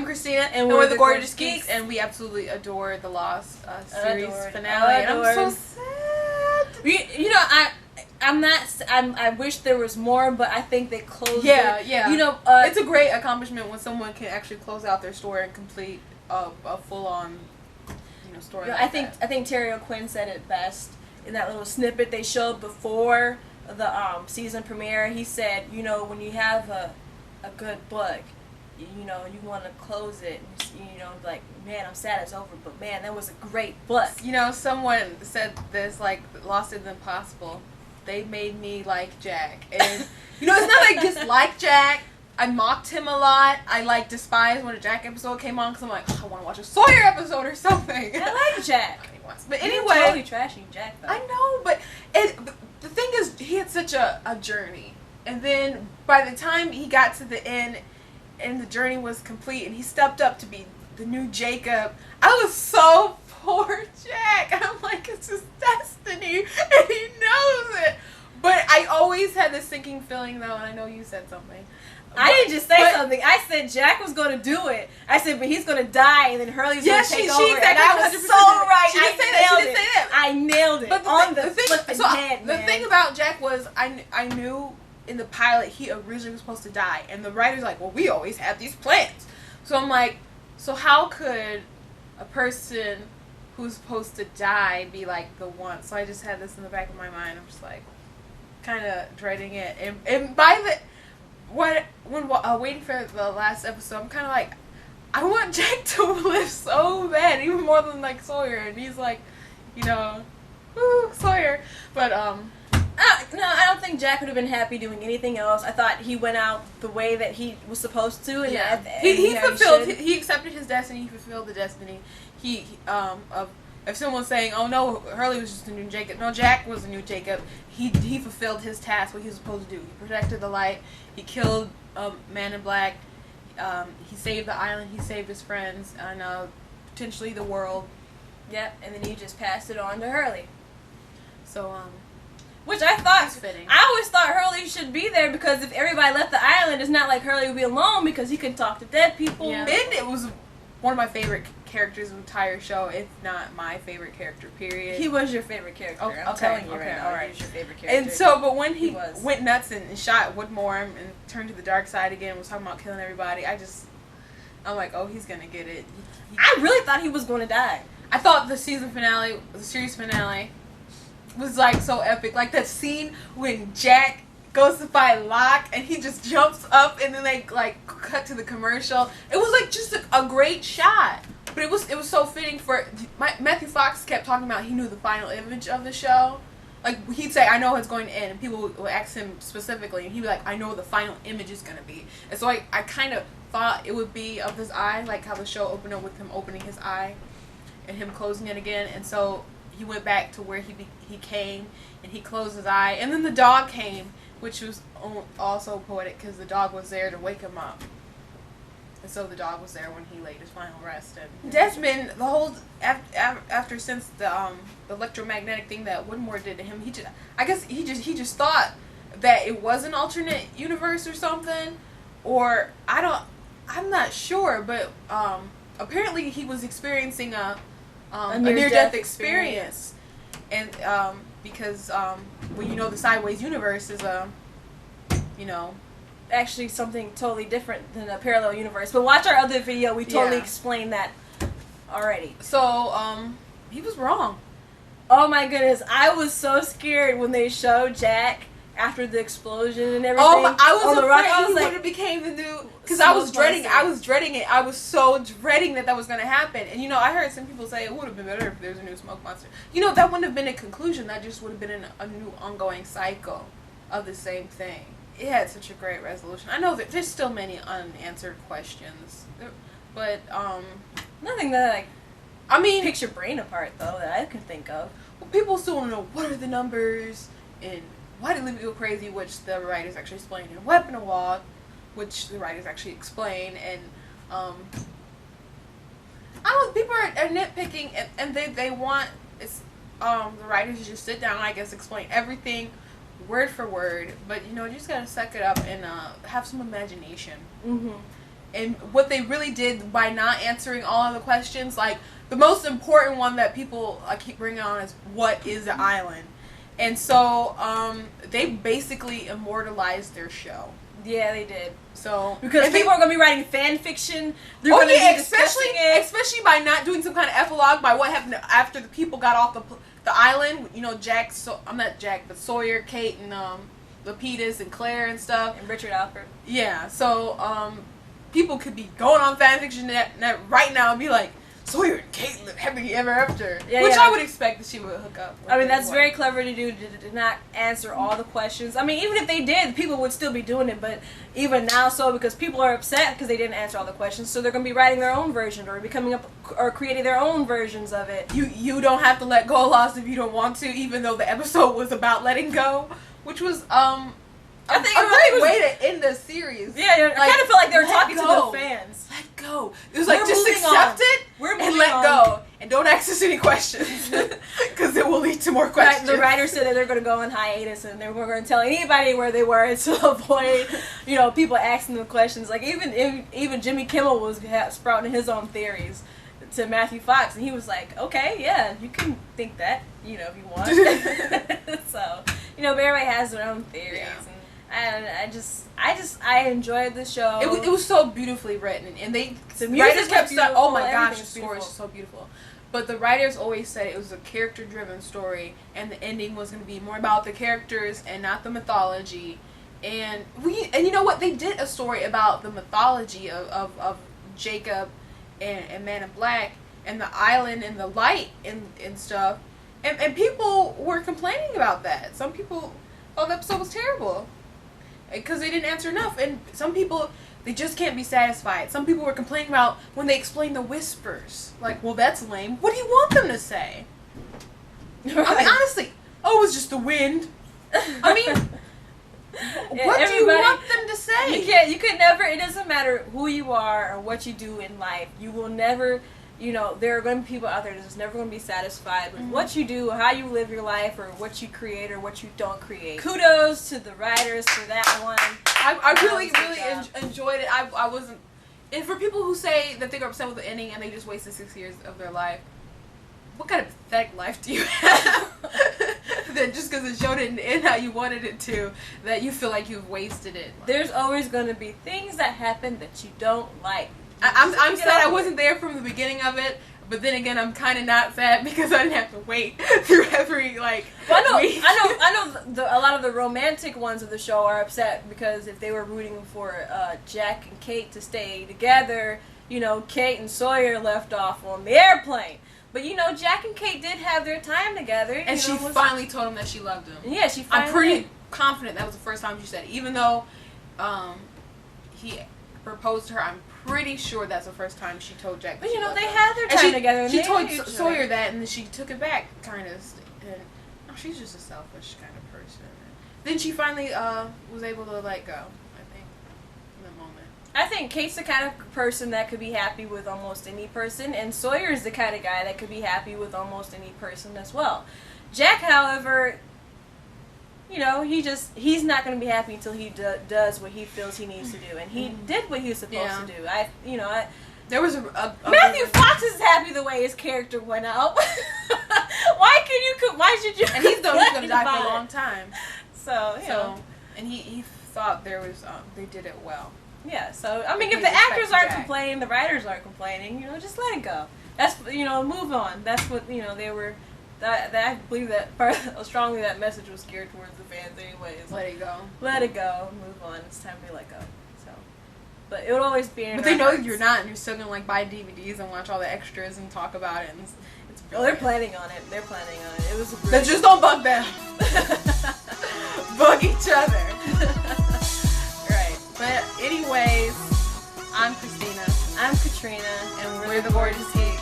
I'm Christina, and we're the Gorgeous Geeks, Geeks, and we absolutely adore the Lost series finale. And I'm so sad. I wish there was more, but I think they closed it. Yeah. You know, it's a great accomplishment when someone can actually close out their story and complete a full-on, story. I think Terry O'Quinn said it best in that little snippet they showed before the season premiere. He said, when you have a good book, you want to close it, and, like, man, I'm sad it's over, but man, that was a great book. Someone said this, like, Lost is impossible. They made me like Jack, and it's not like I dislike Jack. I mocked him a lot. I despised when a Jack episode came on because I'm like, I want to watch a Sawyer episode or something. I like Jack. But You're anyway, totally trashing Jack though. I know, but the thing is, he had such a journey, and then by the time he got to the end, and the journey was complete, and he stepped up to be the new Jacob, I was so poor Jack. I'm like, it's his destiny, and he knows it. But I always had this sinking feeling, though, and I know you said something. I didn't just say something. I said Jack was going to do it. I said, but he's going to die, and then Hurley's going to take over. Exactly, and I was so right. She didn't say that. I nailed it. But the thing about Jack was, I knew in the pilot he originally was supposed to die, and the writer's like, well, we always have these plans. So I'm like, so how could a person who's supposed to die be like the one? So I just had this in the back of my mind. I'm just like, kind of dreading it, and by the when waiting for the last episode, I'm kind of like, I want Jack to live so bad, even more than like Sawyer, and he's like, Sawyer. But no, I don't think Jack would have been happy doing anything else. I thought he went out the way that he was supposed to, and he fulfilled. He accepted his destiny. He fulfilled the destiny. If someone's saying, "Oh no, Hurley was just a new Jacob," no, Jack was a new Jacob. He fulfilled his task, what he was supposed to do. He protected the light. He killed Man in Black. He saved the island. He saved his friends and potentially the world. Yep, and then he just passed it on to Hurley. So which I thought was fitting. I always thought Hurley should be there because if everybody left the island, it's not like Hurley would be alone because he can talk to dead people. Yeah. And it was one of my favorite characters of the entire show, if not my favorite character, period. He was your favorite character. I'm telling you right now. All right. He was your favorite character. And so, but when he went nuts and shot Woodmore and turned to the dark side again, was talking about killing everybody, I'm like, oh, he's gonna get it. I really thought he was going to die. I thought the series finale, was like so epic. Like that scene when Jack goes to fight Locke and he just jumps up and then they like cut to the commercial. It was like just a great shot. But it was so fitting for Matthew Fox kept talking about he knew the final image of the show. Like he'd say, I know it's going to end, and people would ask him specifically, and he'd be like, I know what the final image is going to be. And so I kind of thought it would be of his eye, like how the show opened up with him opening his eye and him closing it again. And so he went back to where he came, and he closed his eye, and then the dog came, which was also poetic because the dog was there to wake him up. And so the dog was there when he laid his final rest. And Desmond, the whole since the electromagnetic thing that Woodmore did to him, I guess he just thought that it was an alternate universe or something, or I'm not sure, but apparently he was experiencing a near-death experience, and because the Sideways universe is actually something totally different than a parallel universe. But watch our other video, we totally explained that already. So, he was wrong. Oh my goodness, I was so scared when they showed Jack after the explosion and everything. Oh, I was afraid he would have became the new, because I was dreading it. I was so dreading that was going to happen. And I heard some people say it would have been better if there was a new smoke monster. That wouldn't have been a conclusion. That just would have been a new ongoing cycle of the same thing. It had such a great resolution. I know that there's still many unanswered questions, but nothing that picks your brain apart though that I can think of. Well, people still want to know what are the numbers and why did Libby go crazy, which the writers actually explain in Weapon of Law, which the writers actually explain, and I don't know, people are nitpicking and they want the writers to just sit down and I guess explain everything word for word, but you just gotta suck it up and have some imagination. Mm-hmm. and what they really did by not answering all of the questions, like the most important one that people keep bringing on is what is the island, and so they basically immortalized their show. Yeah, they did. So because people are gonna be writing fan fiction. They're gonna be especially by not doing some kind of epilogue by what happened after the people got off the island. You know, I'm not Jack, but Sawyer, Kate, and Lapidus and Claire and stuff, and Richard Alfred. Yeah, so people could be going on fan fiction right now and be like, Sawyer and Kate live happily ever after. Yeah, which I would expect that she would hook up with. I mean, that's very clever to do, to not answer all the questions. I mean, even if they did, people would still be doing it, but even now so, because people are upset because they didn't answer all the questions, so they're going to be writing their own version or coming up or creating their own versions of it. You don't have to let go, Lost, if you don't want to, even though the episode was about letting go, which was I think a great way to end the series. Yeah, I kind of feel like they were talking to the fans. Let go. It was like, just accept it and let go. And don't ask us any questions. Because it will lead to more questions. The writers said that they're going to go on hiatus and they weren't going to tell anybody where they were to avoid, people asking them questions. Like, even Jimmy Kimmel was sprouting his own theories to Matthew Fox. And he was like, okay, yeah, you can think that, if you want. So, but everybody has their own theories. Yeah. And I enjoyed the show. It was so beautifully written, and the writers kept saying, "Oh my gosh, the story is so beautiful." But the writers always said it was a character-driven story, and the ending was going to be more about the characters and not the mythology. And you know what? They did a story about the mythology of Jacob and Man in Black and the island and the light and stuff, and people were complaining about that. Some people thought the episode was terrible. Because they didn't answer enough, and some people, they just can't be satisfied. Some people were complaining about when they explained the whispers. Like, well, that's lame. What do you want them to say? Right. I mean, honestly, it was just the wind. I mean, what do you want them to say? You could never, it doesn't matter who you are or what you do in life, you will never, there are going to be people out there that's never going to be satisfied with what you do, how you live your life, or what you create or what you don't create. Kudos to the writers for that one. I really enjoyed it. I wasn't... And for people who say that they're upset with the ending and they just wasted 6 years of their life, what kind of pathetic life do you have? That just because the show didn't end how you wanted it to, that you feel like you've wasted it. There's always going to be things that happen that you don't like. I'm sad I wasn't there from the beginning of it, but then again, I'm kind of not sad because I didn't have to wait through every week. I know. A lot of the romantic ones of the show are upset because if they were rooting for Jack and Kate to stay together, Kate and Sawyer left off on the airplane. But Jack and Kate did have their time together, and she finally told him that she loved him. Yeah, she finally. I'm pretty confident that was the first time she said it, even though he proposed to her. I'm pretty sure that's the first time she told Jack. But they had their time together. And she told Sawyer that, and then she took it back, kind of. And she's just a selfish kind of person. Then she finally was able to let go. I think in the moment. I think Kate's the kind of person that could be happy with almost any person, and Sawyer's the kind of guy that could be happy with almost any person as well. Jack, however, he's not going to be happy until he does what he feels he needs to do, and he did what he was supposed to do. There was a Matthew Fox is happy the way his character went out. Why should you? And he's going to die for a long time. So and he thought there was they did it well. Yeah. So I mean, if the actors aren't complaining, the writers aren't complaining. Just let it go. That's move on. That's what they were. I believe that strongly that message was geared towards the fans anyways. Let it go. Let it go. Move on. It's time to let go. So, but it would always be in But they know you're not, and you're still going to buy DVDs and watch all the extras and talk about it. And it's they're planning on it. They're planning on it. It was Then just don't bug them. Bug each other. Right. But anyways, I'm Christina. I'm Katrina. And we're the Gorgeous Heat.